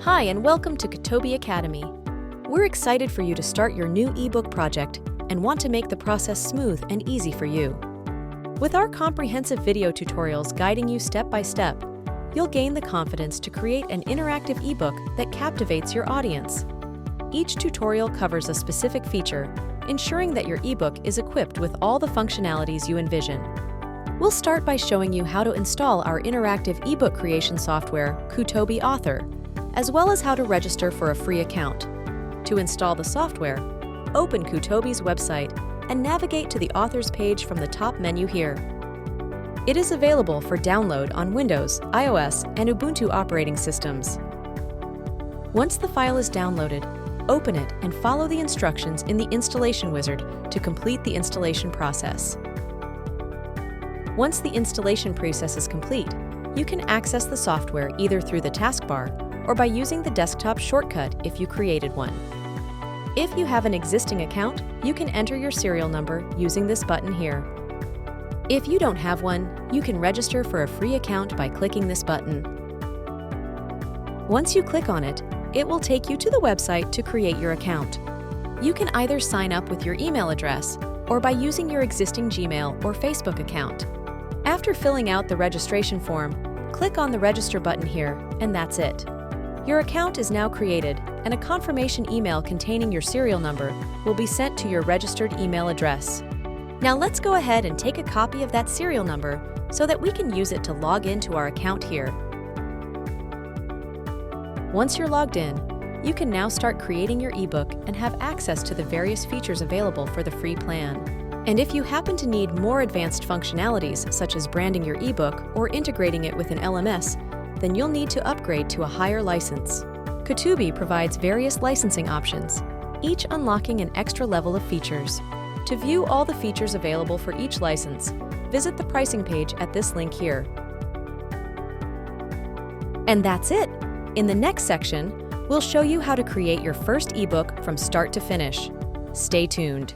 Hi, and welcome to Kotobee Academy. We're excited for you to start your new ebook project and want to make the process smooth and easy for you. With our comprehensive video tutorials guiding you step by step, you'll gain the confidence to create an interactive ebook that captivates your audience. Each tutorial covers a specific feature, ensuring that your ebook is equipped with all the functionalities you envision. We'll start by showing you how to install our interactive ebook creation software, Kotobee Author, as well as how to register for a free account. To install the software, open Kotobee's website and navigate to the Authors page from the top menu here. It is available for download on Windows, iOS, and Ubuntu operating systems. Once the file is downloaded, open it and follow the instructions in the installation wizard to complete the installation process. Once the installation process is complete, you can access the software either through the taskbar or by using the desktop shortcut if you created one. If you have an existing account, you can enter your serial number using this button here. If you don't have one, you can register for a free account by clicking this button. Once you click on it, it will take you to the website to create your account. You can either sign up with your email address or by using your existing Gmail or Facebook account. After filling out the registration form, click on the Register button here, and that's it. Your account is now created, and a confirmation email containing your serial number will be sent to your registered email address. Now let's go ahead and take a copy of that serial number so that we can use it to log into our account here. Once you're logged in, you can now start creating your ebook and have access to the various features available for the free plan. And if you happen to need more advanced functionalities, such as branding your ebook or integrating it with an LMS, then you'll need to upgrade to a higher license. Kotobee provides various licensing options, each unlocking an extra level of features. To view all the features available for each license, visit the pricing page at this link here. And that's it! In the next section, we'll show you how to create your first ebook from start to finish. Stay tuned.